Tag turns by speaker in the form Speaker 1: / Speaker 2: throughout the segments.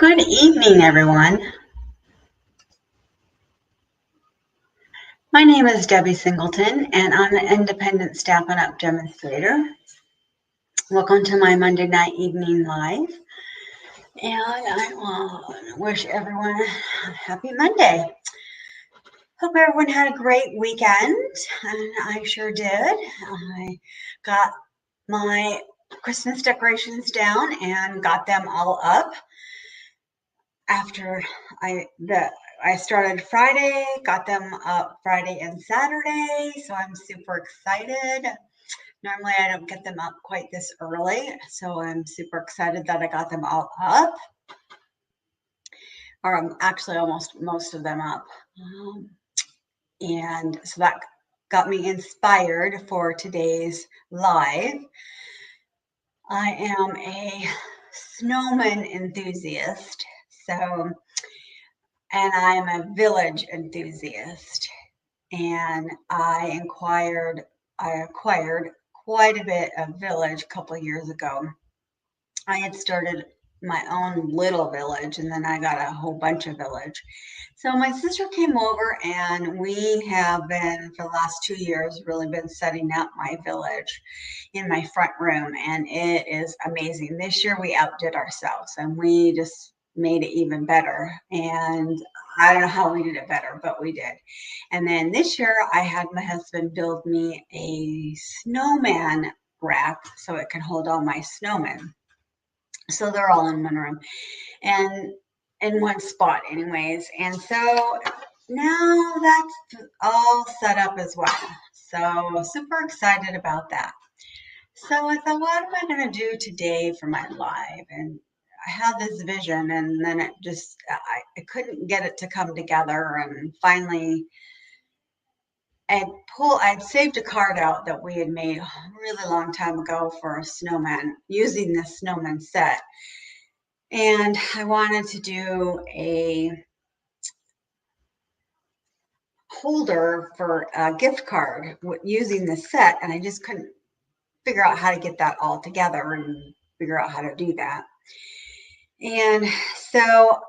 Speaker 1: Good evening, everyone. My name is Debbie Singleton, and I'm an independent Stampin' Up! Demonstrator. Welcome to my Monday night evening live, and I want to wish everyone a happy Monday. Hope everyone had a great weekend, and I sure did. I got my Christmas decorations down and got them all up after I started Friday, got them up Friday and Saturday, so I'm super excited. Normally I don't get them up quite this early, so I'm super excited that I got them all up, or actually almost most of them up. And so that got me inspired for today's live. I am a snowman enthusiast, and I'm a village enthusiast, and I acquired quite a bit of village a couple of years ago. I had started my own little village, and then I got a whole bunch of village. So my sister came over, and we have been, for the last 2 years, really been setting up my village in my front room, and it is amazing. This year we outdid ourselves, and we just made it even better. And I don't know how we did it better, but we did. And then this year I had my husband build me a snowman rack so it can hold all my snowmen. So they're all in one room and in one spot anyways. And so now that's all set up as well. So super excited about that. So I thought, what am I going to do today for my live? And I had this vision, and then it just, I couldn't get it to come together. And finally, I'd saved a card out that we had made a really long time ago for a snowman, using this snowman set. And I wanted to do a holder for a gift card using this set, and I just couldn't figure out how to get that all together and figure out how to do that. And so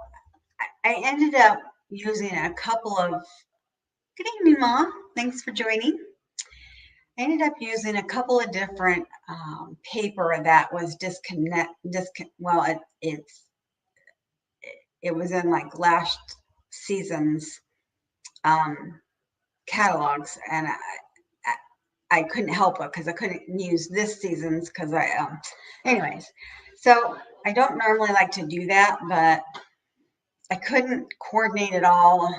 Speaker 1: I ended up using a couple of, good evening, Mom. Thanks for joining. I ended up using a couple of different paper that was it was in like last season's catalogs, and I couldn't help it because I couldn't use this season's because anyways. So I don't normally like to do that, but I couldn't coordinate it all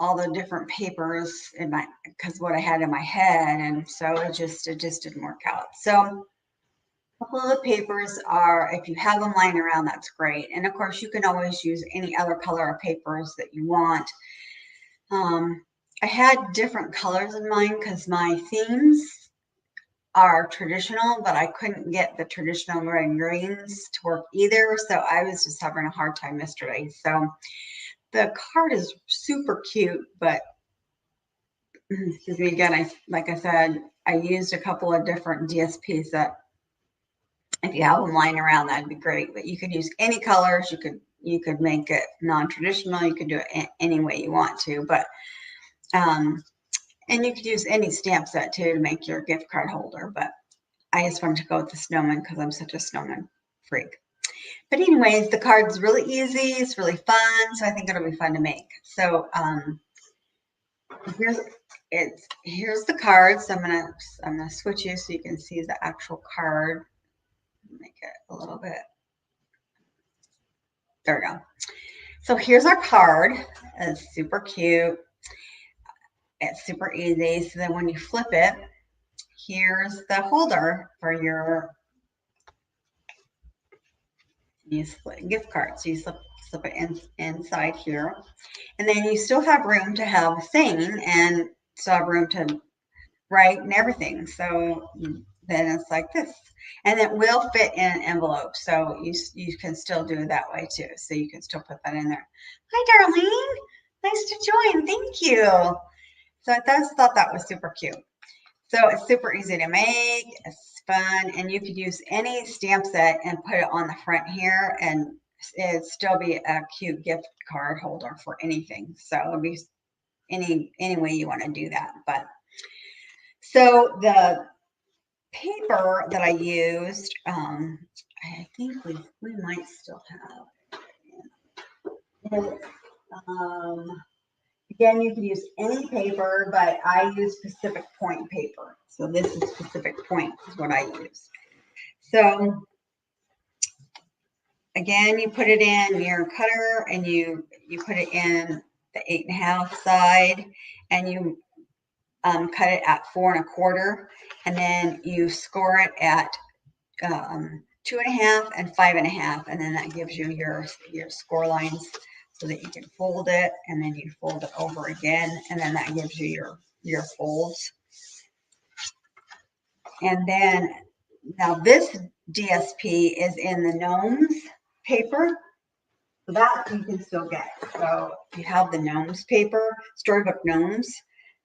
Speaker 1: the different papers in my, because what I had in my head, and so it just didn't work out. So a couple of the papers are, if you have them lying around, that's great. And of course, you can always use any other color of papers that you want. I had different colors in mind because my themes are traditional, but I couldn't get the traditional red and greens to work either. So I was just having a hard time yesterday. So the card is super cute, but excuse me again, like I said, I used a couple of different DSPs that if you have them lying around, that'd be great. But you could use any colors. You could make it non-traditional. You could do it any way you want to, but and you could use any stamp set too to make your gift card holder. But I just wanted to go with the snowman because I'm such a snowman freak. But anyways, the card's really easy. It's really fun. So I think it'll be fun to make. So here's the card. So I'm gonna switch you so you can see the actual card. Make it a little bit. There we go. So here's our card. It's super cute. It's super easy. So then when you flip it, here's the holder for your gift card. So you slip it inside here, and then you still have room to have a thing and still have room to write and everything. So then it's like this, and it will fit in an envelope. So you can still do it that way too. So you can still put that in there. Hi, Darlene. Nice to join. Thank you. So I just thought that was super cute. So it's super easy to make. It's fun, and you could use any stamp set and put it on the front here, and it'd still be a cute gift card holder for anything. So it'd be any way you want to do that. But so the paper that I used, I think we might still have. Again, you can use any paper, but I use Pacific Point paper. So this is Pacific Point is what I use. So again, you put it in your cutter and you put it in the 8.5 side, and you cut it at 4 1/4, and then you score it at 2.5 and 5.5, and then that gives you your score lines so that you can fold it, and then you fold it over again, and then that gives you your folds. And then now this DSP is in the Gnomes paper. So that you can still get. So you have the Gnomes paper, Storybook Gnomes.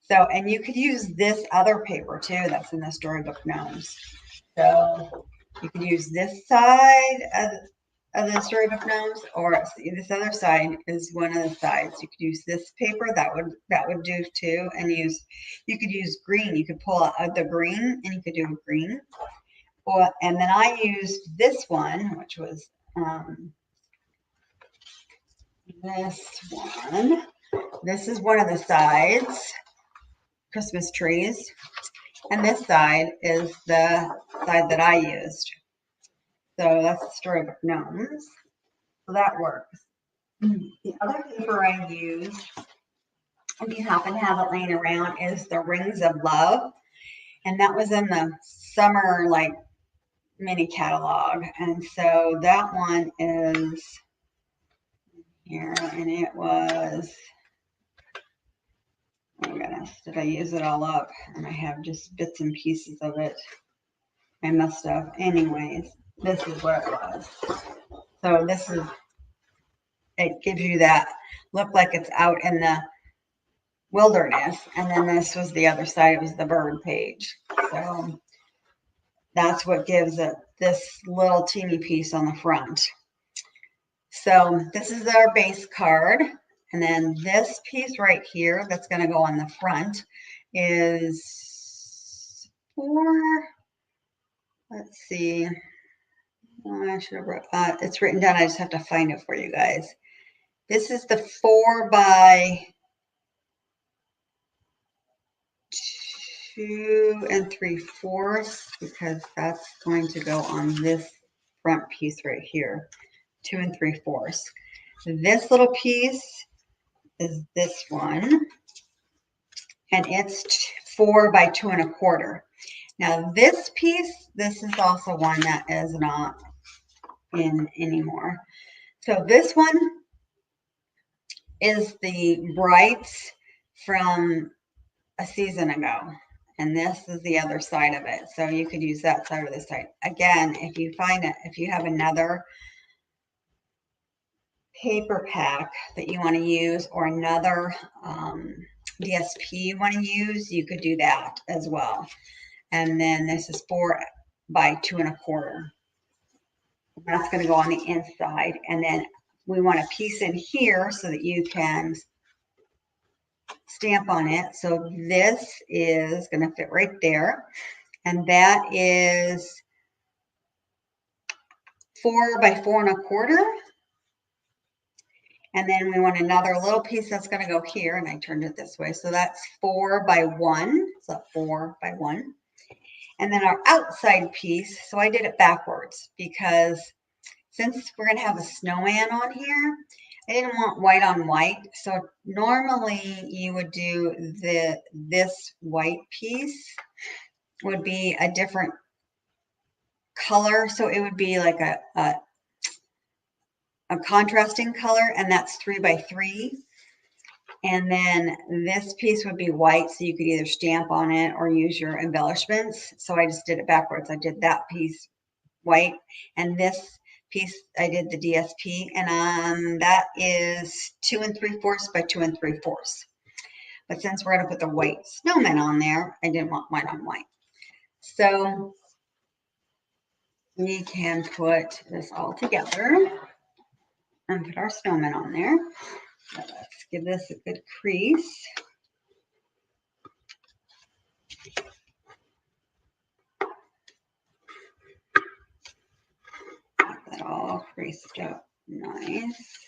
Speaker 1: So, and you could use this other paper too that's in the Storybook Gnomes. So you could use this side of the Storybook Gnomes, or this other side is one of the sides. You could use this paper, that would do too, and you could use green. You could pull out the green and you could do a green. And then I used this one, which was this one. This is one of the sides, Christmas trees. And this side is the side that I used. So that's the Storybook Gnomes. So that works. The other paper I used, if you happen to have it laying around, is the Rings of Love. And that was in the summer mini catalog. And so that one is here, and it was, oh goodness, did I use it all up? And I have just bits and pieces of it. I must have. Anyways, this is what it was. So this is, it gives you that look like it's out in the wilderness. And then this was the other side. It was the bird page. So that's what gives it this little teeny piece on the front. So this is our base card. And then this piece right here that's going to go on the front is let's see. Oh, I should have wrote, it's written down. I just have to find it for you guys. This is the 4 by 2 3/4, because that's going to go on this front piece right here, 2 3/4. This little piece is this one, and it's 4 by 2 1/4. Now this piece, this is also one that is not in anymore. So this one is the Brights from a season ago, and this is the other side of it. So you could use that side or this side. Again, if you have another paper pack that you want to use, or another DSP you want to use, you could do that as well. And then this is 4 by 2 1/4. That's going to go on the inside. And then we want a piece in here so that you can stamp on it. So this is going to fit right there. And that is 4 by 4 1/4. And then we want another little piece that's going to go here. And I turned it this way. So that's 4 by 1. So 4 by 1. And then our outside piece, so I did it backwards because since we're going to have a snowman on here, I didn't want white on white. So normally you would do this white piece would be a different color. So it would be like a contrasting color, and that's 3 by 3. And then this piece would be white, so you could either stamp on it or use your embellishments. So I just did it backwards. I did that piece white, and this piece I did the DSP, and that is 2 3/4 by 2 3/4. But since we're going to put the white snowman on there, I didn't want white on white. So we can put this all together. and put our snowman on there. So let's give this a good crease. Get that all creased up nice.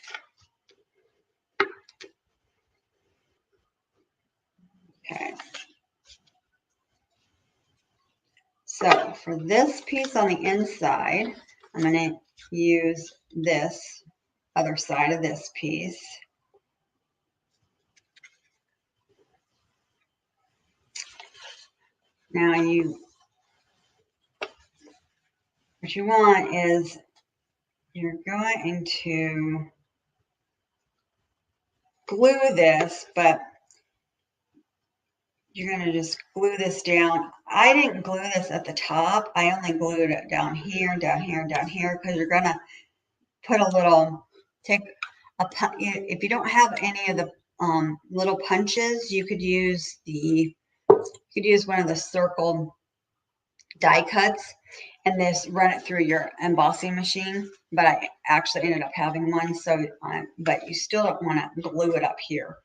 Speaker 1: Okay. So for this piece on the inside, I'm going to use this other side of this piece. Now what you want is you're going to glue this, but you're going to just glue this down. I didn't glue this at the top. I only glued it down here, down here, down here, because you're going to put a little, if you don't have any of the little punches, you could use one of the circle die cuts and this run it through your embossing machine. But I actually ended up having one, so but you still don't want to glue it up here.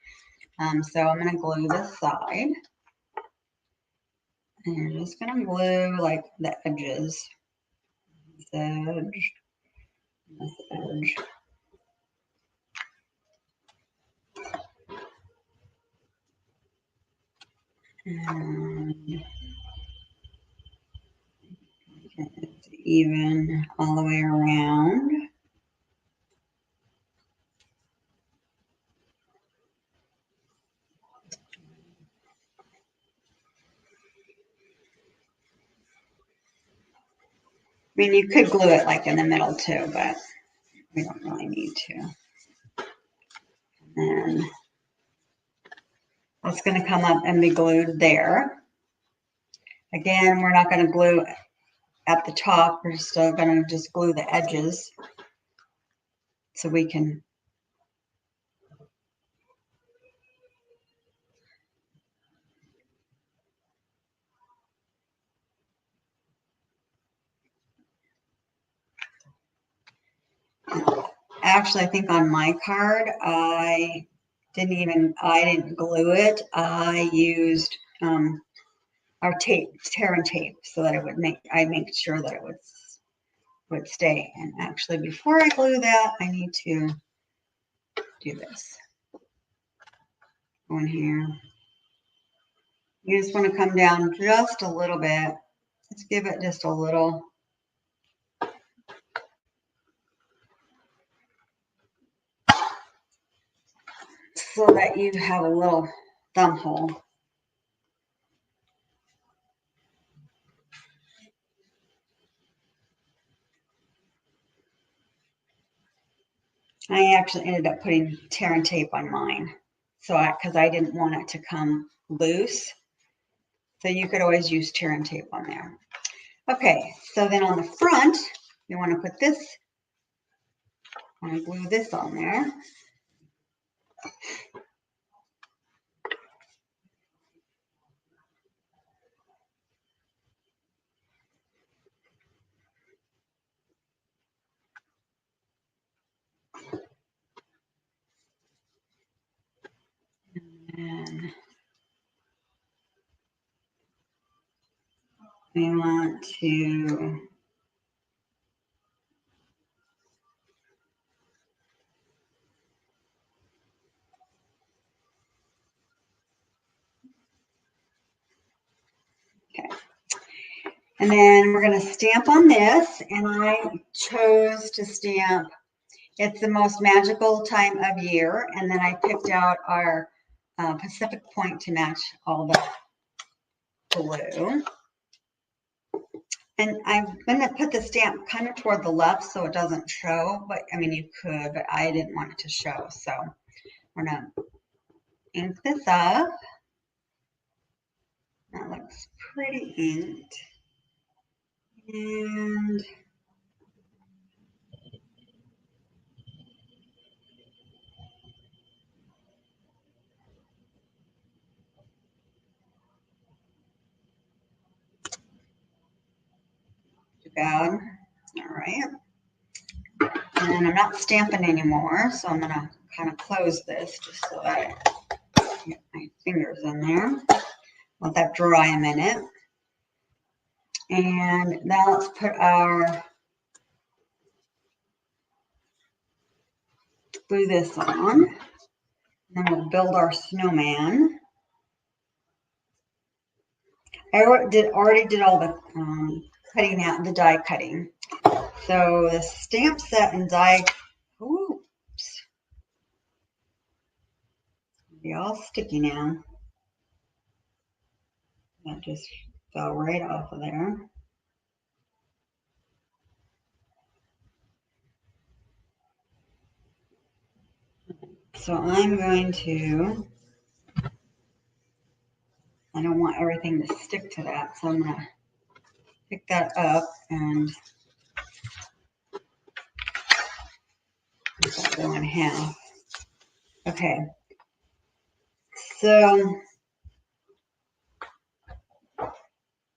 Speaker 1: So I'm going to glue this side. And you're just going to glue like the edges. This edge, this edge. And it's even all the way around. I mean, you could glue it like in the middle too, but we don't really need to. And that's going to come up and be glued there. Again, we're not going to glue at the top. We're still going to just glue the edges so we can actually, I think on my card, I didn't glue it. I used our tear and tape, so that I make sure that it would stay. And actually, before I glue that, I need to do this. Go in here. You just want to come down just a little bit. Let's give it just a little. So that you have a little thumb hole. I actually ended up putting tear and tape on mine, because I didn't want it to come loose. So you could always use tear and tape on there. Okay, so then on the front, you want to put this. I want to glue this on there. And we want to okay. And then we're going to stamp on this, and I chose to stamp It's the Most Magical Time of Year, and then I picked out our Pacific Point to match all the blue. And I'm going to put the stamp kind of toward the left so it doesn't show, but I mean, you could, but I didn't want it to show. So we're going to ink this up. That looks pretty inked. And too bad. All right. And I'm not stamping anymore, so I'm going to kind of close this just so that I get my fingers in there. Let that dry a minute. And now let's put our, glue this on. And then we'll build our snowman. I already did all the cutting out, the die cutting. So the stamp set and die, oops, be all sticky now. That just fell right off of there. So I'm going to, I don't want everything to stick to that, so I'm going to pick that up and go in half. Okay, so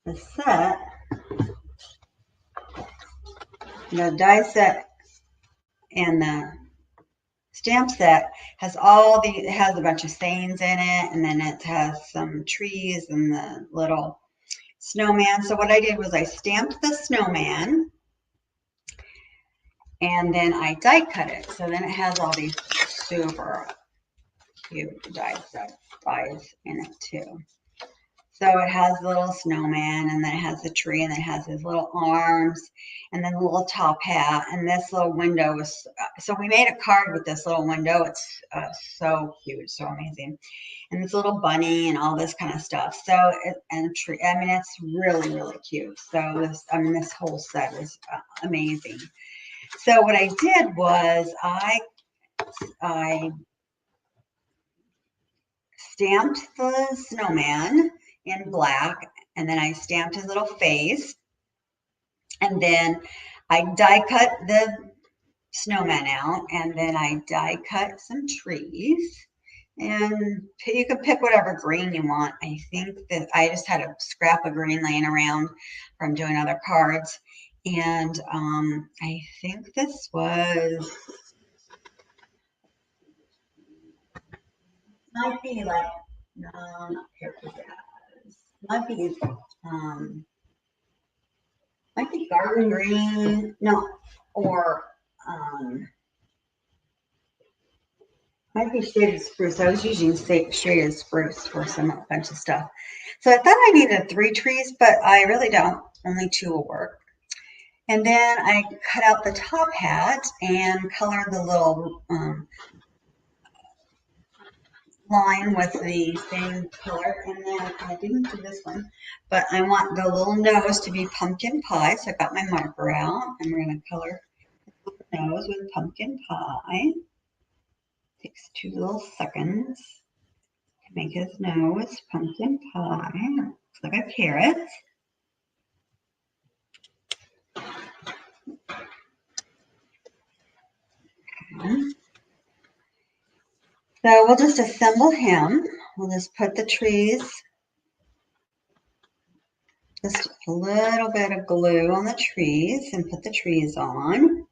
Speaker 1: the set, the die set and the stamp set has it has a bunch of sayings in it, and then it has some trees and the little snowman. So what I did was I stamped the snowman and then I die cut it. So then it has all these super cute dies in it too. So it has the little snowman, and then it has the tree, and then it has his little arms, and then the little top hat, and this little window was, so we made a card with this little window. It's so cute, so amazing. And this little bunny and all this kind of stuff. So, and tree, I mean, it's really, really cute. So this whole set is amazing. So what I did was I stamped the snowman in black, and then I stamped his little face, and then I die cut the snowman out, and then I die cut some trees, and you can pick whatever green you want. I think that I just had a scrap of green laying around from doing other cards, and I think this was, might be like, no, not purple jazz, might be garden green, no, or might be shaded spruce. I was using shaded spruce for a bunch of stuff. So I thought I needed 3 trees, but I really don't. Only 2 will work. And then I cut out the top hat and colored the little line with the same color. And then I didn't do this one, but I want the little nose to be pumpkin pie. So I got my marker out, and we're going to color the nose with pumpkin pie. Takes 2 little seconds to make his nose pumpkin pie. Looks like a carrot. Okay. So we'll just assemble him. We'll just put the trees, just a little bit of glue on the trees and put the trees on.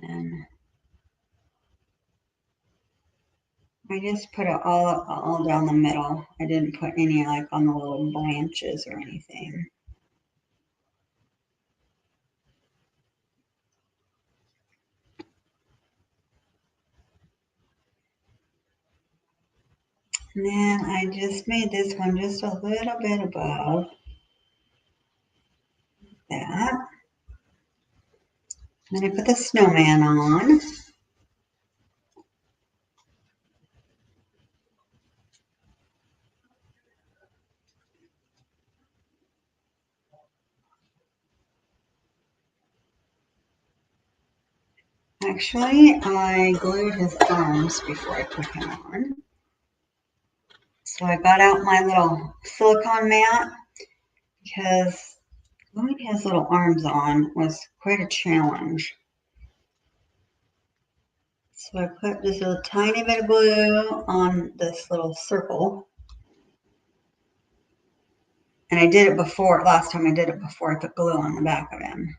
Speaker 1: And I just put it all down the middle. I didn't put any like on the little branches or anything. And then I just made this one just a little bit above that. Then I put the snowman on. Actually, I glued his arms before I put him on. So I got out my little silicone mat because gluing his little arms on was quite a challenge. So I put just a tiny bit of glue on this little circle. And I did it before, last time I did it before I put glue on the back of him.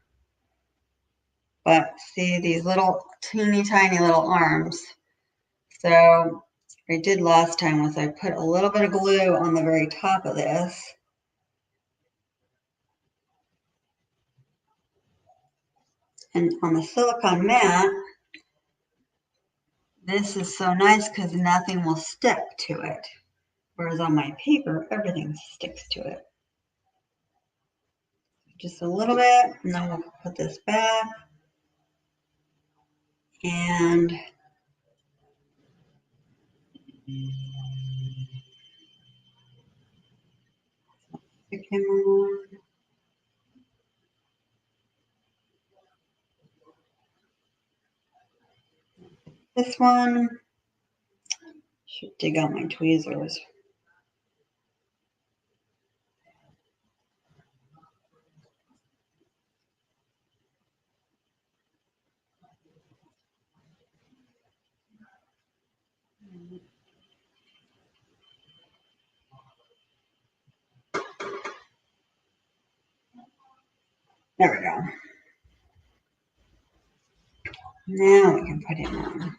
Speaker 1: But see these little teeny tiny little arms. So what I did last time was I put a little bit of glue on the very top of this. And on the silicone mat, this is so nice because nothing will stick to it. Whereas on my paper, everything sticks to it. Just a little bit, and then we'll put this back. And stick him on. This one, should dig out my tweezers. There we go. Now we can put him on.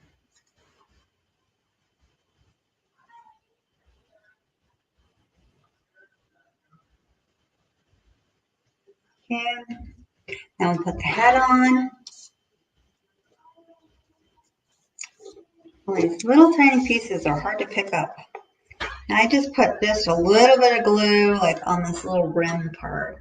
Speaker 1: Okay. Now we'll put the hat on. Well, these little tiny pieces are hard to pick up. And I just put just a little bit of glue like on this little rim part.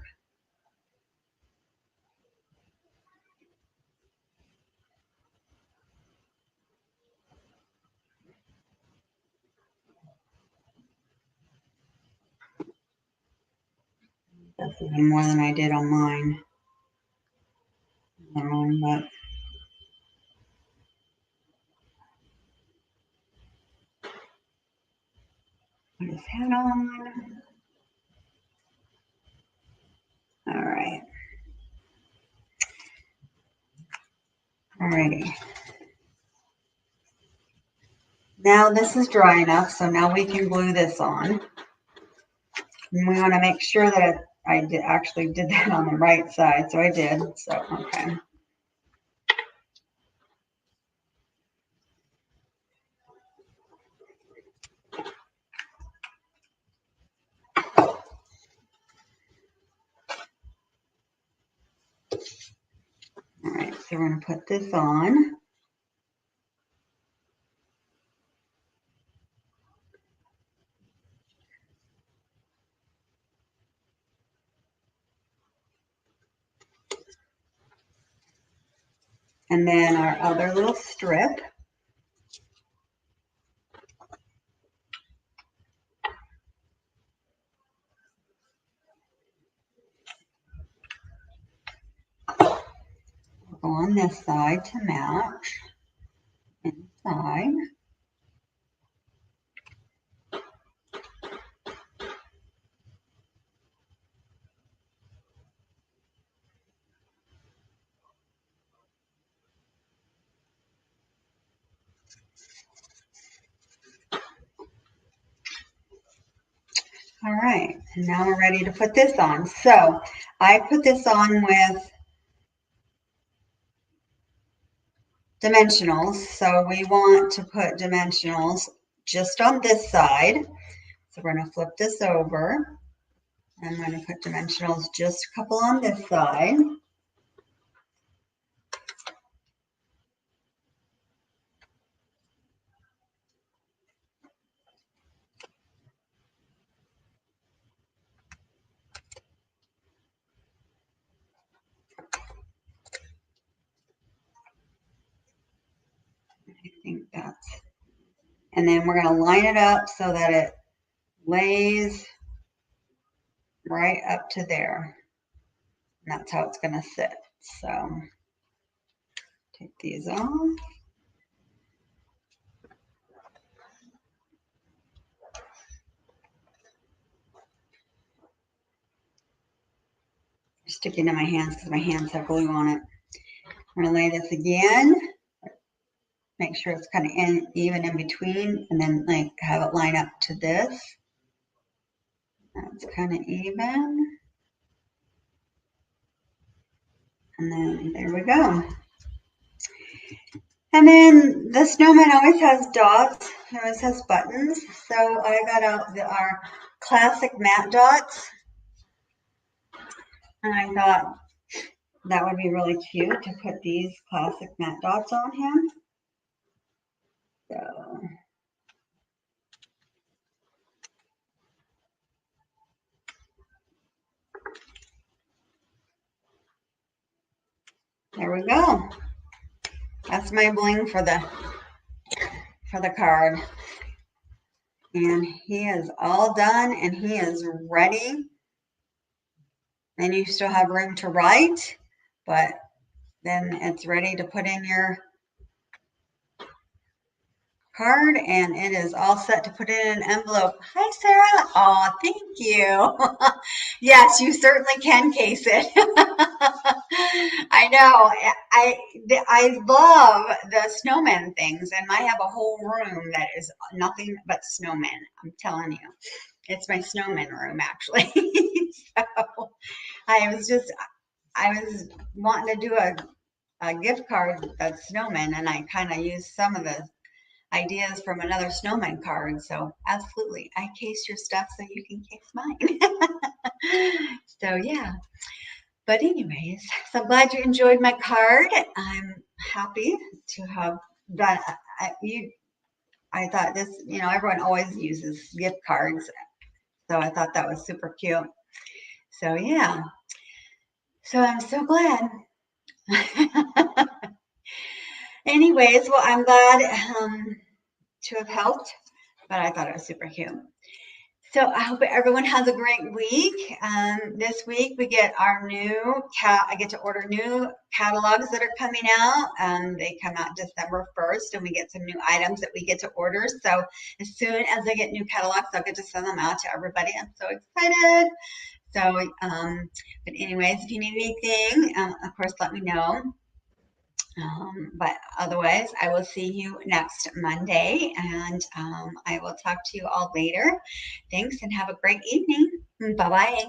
Speaker 1: That's even more than I did on mine. But put his hat on. All right. Alrighty. Now this is dry enough, so now we can glue this on. And we want to make sure that I actually did that on the right side, so I did. So, okay. All right, so we're going to put this on. And then our other little strip. Go on this side to match. Inside. All right, and now we're ready to put this on. So I put this on with dimensionals. So we want to put dimensionals just on this side. So we're going to flip this over. I'm going to put dimensionals just a couple on this side. I think that's, and then we're going to line it up so that it lays right up to there. And that's how it's going to sit. So Take these off. Sticking to my hands because my hands have glue on it. I'm going to lay this again. Make sure it's kind of even in between, and then like have it line up to this. That's kind of even. And then there we go. And then the snowman always has dots. It always has buttons. So I got out our classic matte dots. And I thought that would be really cute to put these classic matte dots on him. So there we go. That's my bling for the card. And he is all done and he is ready. And you still have room to write, but then it's ready to put in your card, and it is all set to put in an envelope. Hi, Sarah. Oh, thank you. Yes, you certainly can case it. I know. I love the snowman things, and I have a whole room that is nothing but snowmen. I'm telling you. It's my snowman room, actually. So I was wanting to do a gift card that's snowman, and I kind of used some of the ideas from another snowman card. So absolutely, I case your stuff so you can case mine. So yeah. But anyways, so I'm glad you enjoyed my card. I'm happy to have done. I thought this, everyone always uses gift cards, so I thought that was super cute. So yeah. So I'm so glad. Anyways, well, I'm glad to have helped, but I thought it was super cute. So I hope everyone has a great week. This week we get our new I get to order new catalogs that are coming out. They come out December 1st, and we get some new items that we get to order. So as soon as I get new catalogs, I'll get to send them out to everybody. I'm so excited. So, but anyways, if you need anything, of course, let me know. But otherwise, I will see you next Monday, and I will talk to you all later. Thanks, and have a great evening. Bye-bye.